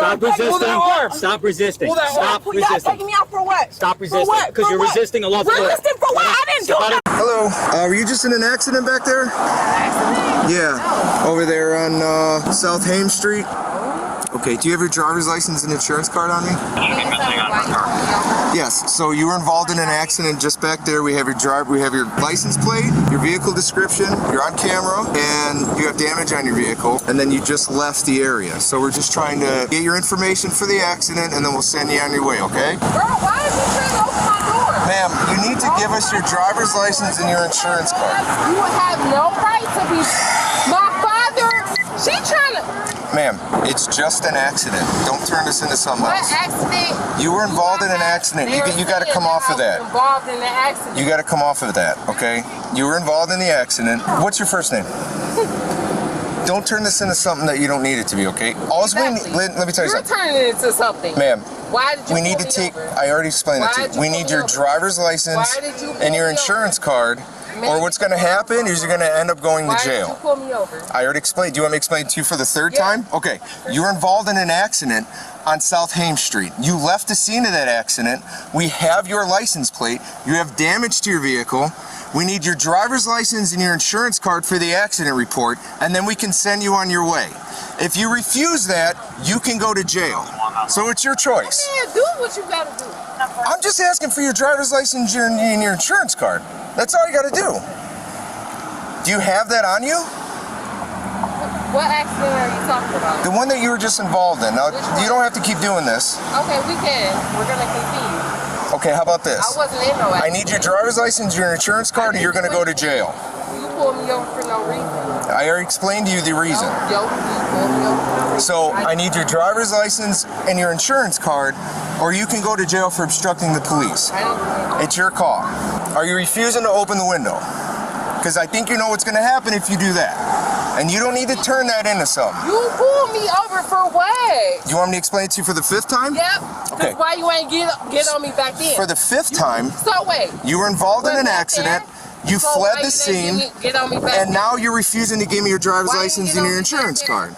Stop resisting. Stop resisting. Stop resisting. Taking me out for what? Stop resisting. Because you're resisting a lawful order. Resisting for what? I didn't do that. Hello. Were you just in an accident back there? Accident? Yeah. Over there on South Hames Street. Okay, do you have your driver's license and insurance card on me? Yes, so you were involved in an accident just back there. We have your license plate, your vehicle description, you're on camera, and you have damage on your vehicle, and then you just left the area. So we're just trying to get your information for the accident, and then we'll send you on your way, okay? Girl, why is you trying to open my door? Ma'am, you need to give us your driver's license and your insurance card. You would have no right to be... My father, she trying to... Ma'am, it's just an accident. Don't turn this into something else. What accident? You were involved in an accident. You got to come off of that. Involved in the accident. You got to come off of that, okay? You were involved in the accident. What's your first name? Don't turn this into something that you don't need it to be, okay? Exactly. Let me tell you something. You're turning it into something. Ma'am, why did you we need to take, I already explained it to you. We need your driver's license and your insurance card, or what's going to happen is you're going to end up going to jail. Why did you pull me over? I already explained. Do you want me to explain it to you for the third time? Okay. You were involved in an accident on South Hames Street. You left the scene of that accident. We have your license plate. You have damage to your vehicle. We need your driver's license and your insurance card for the accident report, and then we can send you on your way. If you refuse that, you can go to jail. So it's your choice. Yeah, do what you gotta do. I'm just asking for your driver's license and your insurance card. That's all you gotta do. Do you have that on you? What accident are you talking about? The one that you were just involved in. Now, you don't have to keep doing this. Okay, we can. We're gonna continue. Okay, how about this? I wasn't in no accident. I need your driver's license, your insurance card, or you're gonna go to jail. You pulled me over for no reason. I already explained to you the reason. You pulled me over for no reason. So I need your driver's license and your insurance card, or you can go to jail for obstructing the police. It's your call. Are you refusing to open the window? Because I think you know what's gonna happen if you do that. And you don't need to turn that into something. You pulled me over for what? You want me to explain it to you for the fifth time? Yep. Okay. Why you ain't get on me back then? For the fifth time, So wait. you were involved in an accident, you fled the scene, Get on me back and now you're refusing to give me your driver's license and your insurance card.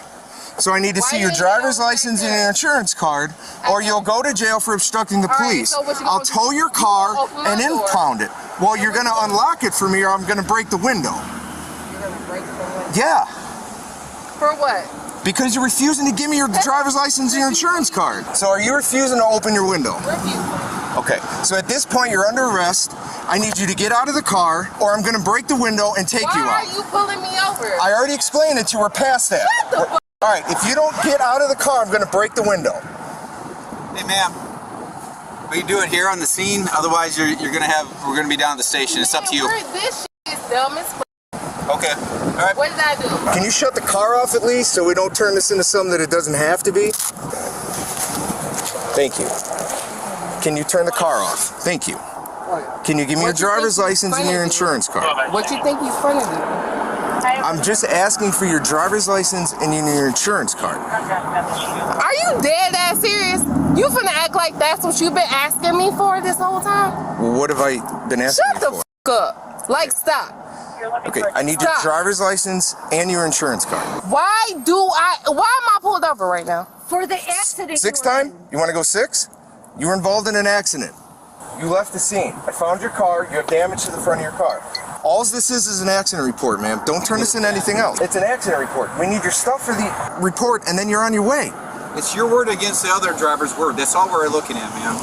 So I need to see your driver's license and your insurance card, or you'll go to jail for obstructing the police. I'll tow your car and impound it. Well, you're gonna unlock it for me, or I'm gonna break the window. You're gonna break the window? Yeah. For what? Because you're refusing to give me your driver's license and your insurance card. So are you refusing to open your window? Refusing. Okay, so at this point you're under arrest. I need you to get out of the car, or I'm gonna break the window and take you out. Why are you pulling me over? I already explained that you were past that. Shut the fuck. All right, if you don't get out of the car, I'm gonna break the window. Hey, ma'am. What you doing here on the scene? Otherwise, we're gonna be down at the station. It's up to you. This shit is dumb as fuck. Okay. All right. What did I do? Can you shut the car off at least, so we don't turn this into something that it doesn't have to be? Thank you. Can you turn the car off? Thank you. Can you give me your driver's license and your insurance card? What you think he's funny to? I'm just asking for your driver's license and your insurance card. Are you dead ass serious? You finna act like that's what you've been asking me for this whole time? Well, what have I been asking Shut you the for? fuck up. Like, stop. Okay, I need your driver's license and your insurance card. Why am I pulled over right now? For the accident. Sixth time? You want to go six? You were involved in an accident. You left the scene. I found your car. You have damage to the front of your car. All this is an accident report, ma'am. Don't turn this into anything else. It's an accident report. We need your stuff for the report, and then you're on your way. It's your word against the other driver's word. That's all we're looking at, ma'am.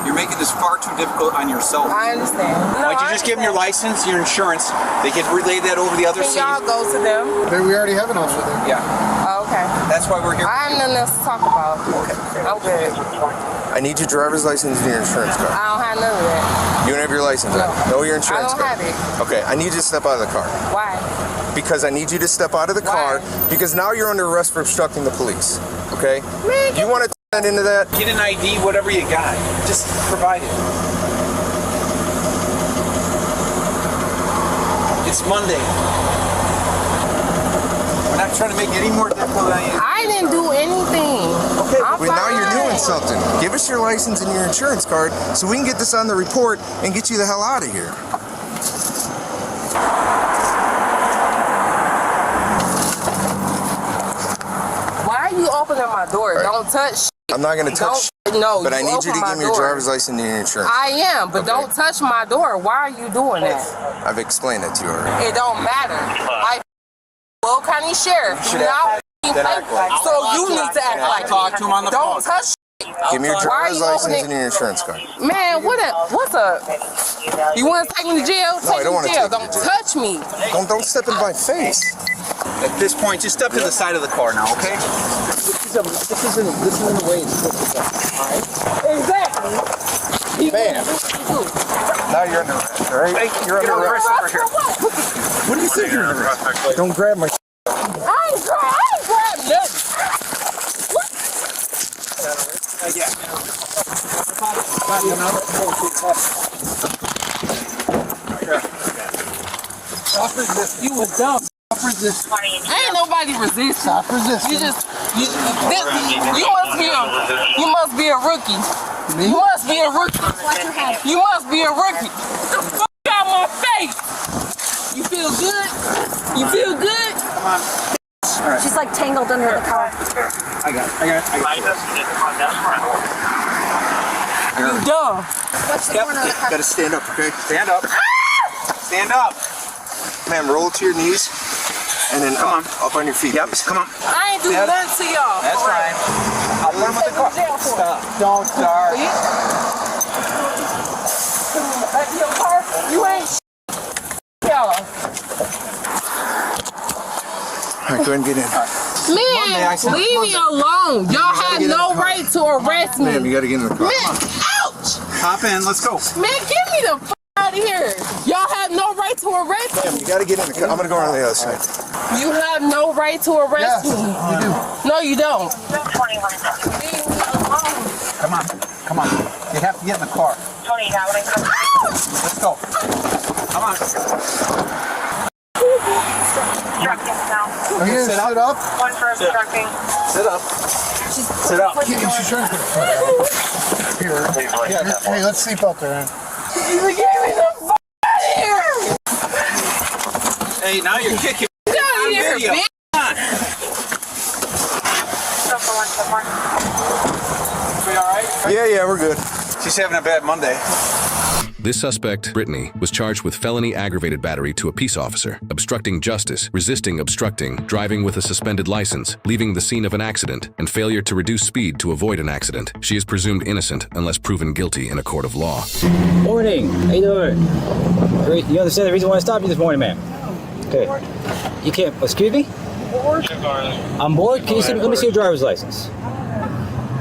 You're making this far too difficult on yourself. I understand. Why don't you just give them your license, your insurance? They can relay that over the other Can scene. y'all go to them? We already have an officer there. Yeah. Oh, okay. That's why we're here. I have nothing else to talk about. I'm good. I need your driver's license and your insurance card. I don't have none of that. You don't have your license? No, your insurance I don't card. have it. Okay, I need you to step out of the car. Why? Because I need you to step out of the car, because now you're under arrest for obstructing the police. Okay? Man, You want to turn that into that? Get an ID, whatever you got. Just provide it. It's Monday. We're not trying to make it any more difficult than I didn't do anything. Okay, I'm but now you're fine. doing something. Give us your license and your insurance card so we can get this on the report and get you the hell out of here. Why are you opening open my door. Right. Don't touch. I'm not gonna touch. No, But I need you to give me your driver's license and your insurance. I am, but don't touch my door. Why are you doing that? I've explained it to you already. It don't matter. I Will County Sheriff. You should Now, act like it. so you need to act like Talk to him on the phone. Don't touch. Give me your driver's Why are you license opening- and your insurance card. Man, what's up? You want to take me to jail? No, I don't want to take you to Don't jail. touch me. Don't step in my face. At this point, just step to the side of the car now, okay? This isn't the way it's supposed to go. Alright? Exactly. Bam. Now you're under arrest, alright? You're under arrest over here. What do you think you're under arrest? Don't grab my I ain't grab nothing. You was dumb. Ain't nobody resist. Stop resisting. You must be a rookie. You must be a rookie. You must be a rookie. Get the fuck out my face. You feel good? You feel good? She's like tangled under the car. I got You dumb. What's the corner of the car? Gotta stand up, okay? Stand up. Stand up. Ma'am, roll to your knees and then up on your feet. Yep, please. come on. I ain't do nothing to y'all. That's fine. I'll put him in the car. Stop. Don't start. Your car, you ain't y'all. All right, go ahead and get in. Man, leave me alone. Y'all have no right to arrest me. Ma'am, you gotta get in the car. Man, ouch! Hop in, let's go. Man, get me the fuck out of here. Y'all have no right to arrest me. Ma'am, you gotta get in the car. I'm gonna go around the other side. You have no right to arrest me. You do. No, you don't. Come on, come on. You have to get in the car. Let's go. Come on. Are you gonna sit up? Sit up. Sit up. She's trying to here. Hey, let's sleep out there, man. You get me the fuck out of here. Hey, now you're kicking. Get out of here, video. bitch. We all right? Yeah, we're good. She's having a bad Monday. This suspect, Brittany, was charged with felony aggravated battery to a peace officer, obstructing justice, resisting obstructing, driving with a suspended license, leaving the scene of an accident, and failure to reduce speed to avoid an accident. She is presumed innocent unless proven guilty in a court of law. Morning. How you doing? You understand the reason why I stopped you this morning, ma'am? Okay. You can't. Excuse me? I'm bored. Can you see? Let me see your driver's license.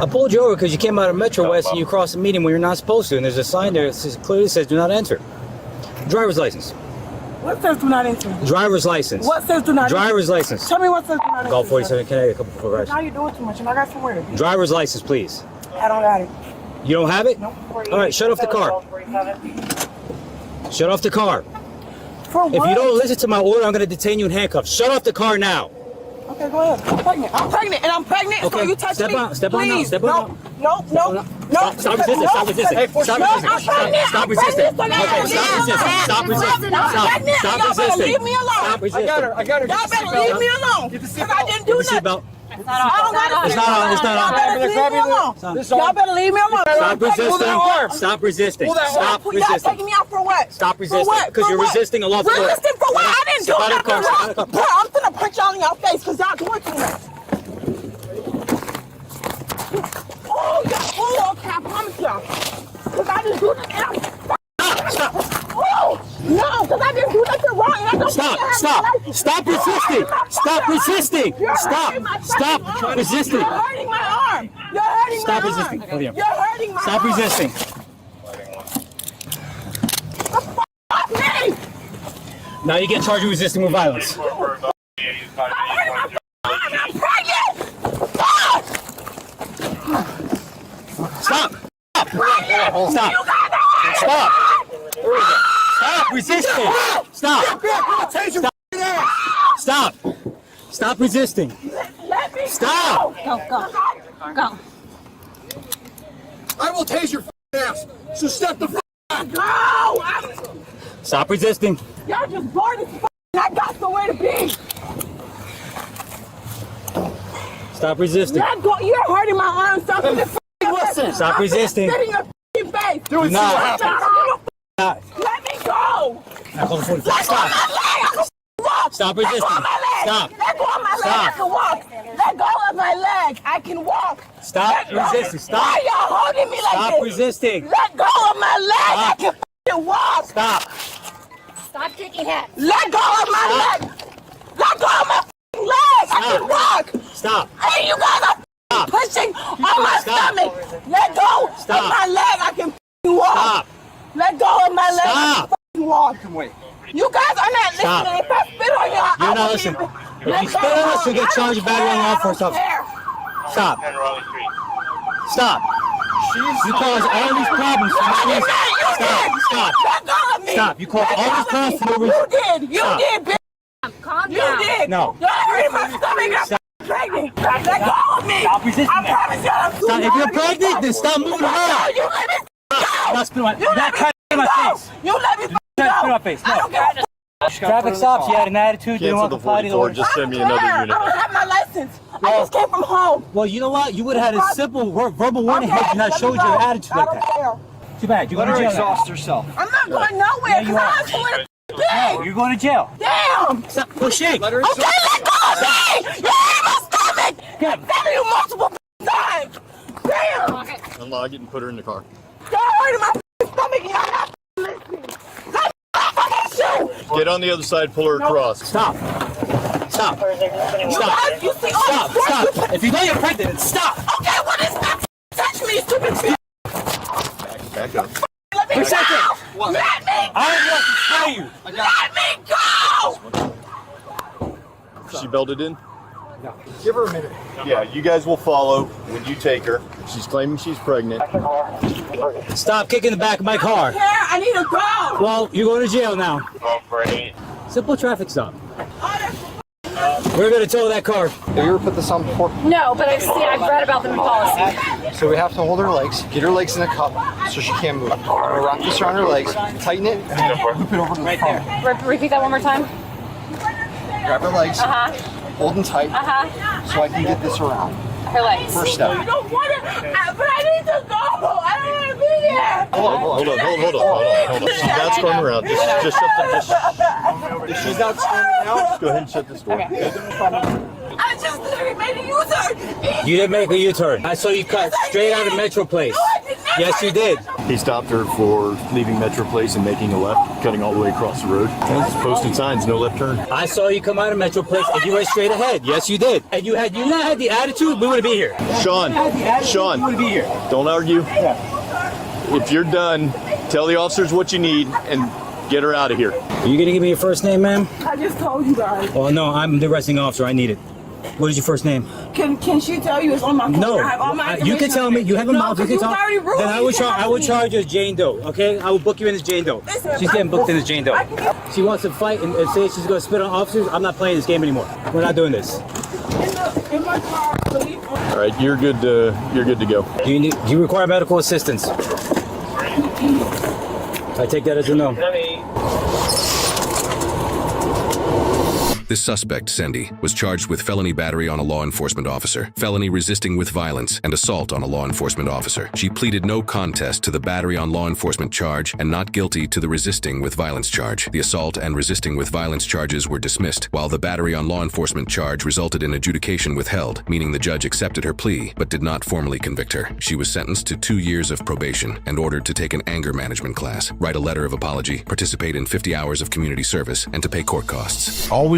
I pulled you over because you came out of Metro West and you crossed the median when you're not supposed to, and there's a sign there that clearly says "Do not enter." Driver's license. What says do not enter? Driver's license. What says do not enter? Driver's license. Tell me what says do not enter. Call 47 Connecticut, a couple for rides. Now you're doing too much, and I got somewhere to be. Driver's license, please. I don't got it. You don't have it? Nope. All right, shut off the car. Shut off the car. For what? If you don't listen to my order, I'm going to detain you in handcuffs. Shut off the car now. Okay, go ahead. I'm pregnant. I'm pregnant, and I'm pregnant. Okay, So you touch step me. on, step on now, Please. step on now. No. Stop resisting, stop resisting. Hey, stop resisting. Stop resisting. Okay, stop resisting. Stop resisting. Leave me alone. Stop resisting. I got her. Y'all better leave me alone. Because I didn't do nothing. I don't got It's not on, it's not on. Y'all better leave me alone. Y'all better leave me alone. Stop resisting. Stop resisting. Stop Y'all resisting. taking me out for what? Stop resisting. For what? Because you're resisting a lawful order. Resisting for what? I didn't do Step out of the car, step out nothing of the wrong. car. Bro, I'm gonna punch y'all in your face because y'all doing too much. Oh, okay, I promise y'all. Because I didn't do nothing. Stop. Oh, no, because I didn't do nothing wrong. And I don't Stop resisting. Stop resisting. Stop resisting. You're hurting my arm. You're hurting Stop my resisting. arm. Hold on. You're hurting my Stop arm. resisting. Fuck me. Now you get charged with resisting with violence. I'm pregnant. Fuck. Stop. Stop resisting. Stop resisting. Let me Stop. Go. I will tase your ass. So step the go. Stop resisting. Y'all just bored as fuck. I got somewhere to be. Stop resisting. Let go. You're hurting my arm. Stop it. Listen. Stop resisting. Sit in your f***ing face. Do it. Not. Let me go. Now, hold on, Let go of my leg. I can walk. Stop resisting. Let go of my leg. Stop. Let go of my leg. Stop. I can walk. Let go of my leg. I can walk. Stop resisting. Stop. Why y'all holding me like Stop this? resisting. Let go of my leg. Stop. I can f***ing walk. Stop. Stop kicking him. Let go of my leg. Let go of my f***ing leg. I can walk. Stop. Hey, you guys are Stop. pushing on my Stop. stomach. Let go Stop. of my leg. I can f***ing walk. Stop. Let go of my leg. Stop. I can f***ing walk. You guys are not Stop. listening. If I spit on y'all, You're I not will listening. even- If Let you go spit on us, you'll get I don't charged with battery on law care. enforcement I don't officer. Stop. And Raleigh Street. Stop. You cause all these problems for no reason. Stop. Stop. Let go of me. Stop. You caused all these problems for no reason. You did. You Stop. did, bitch. Calm You down. did. No. You're hurting my stomach. Stop. I'm pregnant. Let go of me. Stop resisting I that. promise you I'm too Stop. If you're hard. pregnant, then stop moving around. You let me Stop. Not spit on You my, let not me cut in my go. face. You let me Not spit on my face. I No. don't care. Traffic stops. You had an attitude. Didn't want to comply to the order. Just send me another unit. I don't have my license. I just came from home. Well, you know what? You would have had a simple verbal warning had you not showed your attitude like that. Too bad. You're going to jail now. herself. I'm not going nowhere because are. I'm doing a No, big. you're going to jail. Damn. Stop pushing. Okay, let go of me. You're in my stomach. Good. I'm telling you multiple times. Damn. Unlock it and put her in the car. Y'all hurting my stomach and y'all not listening. Let me fucking shoot. Get on the other side, pull her across. Stop. Stop. You Stop. guys, you see all Stop. the force you Stop. If you know you're pregnant, then stop. Okay, what is that? Touch me, stupid bitch. Back up. Let me Protect go. it. Let me I don't want to spray you. Let me go. She belted in? Give her a minute. Yeah, you guys will follow when you take her. She's claiming she's pregnant. Stop kicking the back of my car. Here, I need to go. Well, you're going to jail now. Going for 8. Simple traffic stop. We're going to tow that car. Have you ever put this on before? No, but I've read about them in policy. So we have to hold her legs, get her legs in a cup so she can't move. We're gonna wrap this around her legs, tighten it, and then loop it over to the front. Repeat that one more time. Grab her legs, Uh-huh. hold them tight Uh-huh. so I can get this around. Her legs. First step. I don't want to, but I need to go. I don't want to be there. Hold on. She's not squirming around. Just shut the. If she's not squirming out, go ahead and shut this door. I just literally made a U-turn. You didn't make a U-turn. I saw you cut straight out of Metro Place. Yes, you did. He stopped her for leaving Metro Place and making a left, cutting all the way across the road. There's posted signs, no left turn. I saw you come out of Metro Place and you went straight ahead. Yes, you did. And you not had the attitude, we wouldn't be here. Sean, We wouldn't be here. don't argue. If you're done, tell the officers what you need and get her out of here. Are you gonna give me your first name, ma'am? I just told you guys. Oh no, I'm the arresting officer. I need it. What is your first name? Can she tell you it's on my phone? No, I have all my you can tell me. You have a mouth. You can tell. already ruled Then I would charge you as Jane Doe. Okay, I will book you in as Jane Doe. Listen, She's getting booked in as Jane Doe. She wants to fight and say she's gonna spit on officers. I'm not playing this game anymore. We're not doing this. In my car, please. All right, you're good to go. Do you require medical assistance? I take that as a no. This suspect, Cindy, was charged with felony battery on a law enforcement officer, felony resisting with violence, and assault on a law enforcement officer. She pleaded no contest to the battery on law enforcement charge and not guilty to the resisting with violence charge. The assault and resisting with violence charges were dismissed, while the battery on law enforcement charge resulted in adjudication withheld, meaning the judge accepted her plea but did not formally convict her. She was sentenced to 2 years of probation and ordered to take an anger management class, write a letter of apology, participate in 50 hours of community service, and to pay court costs. Always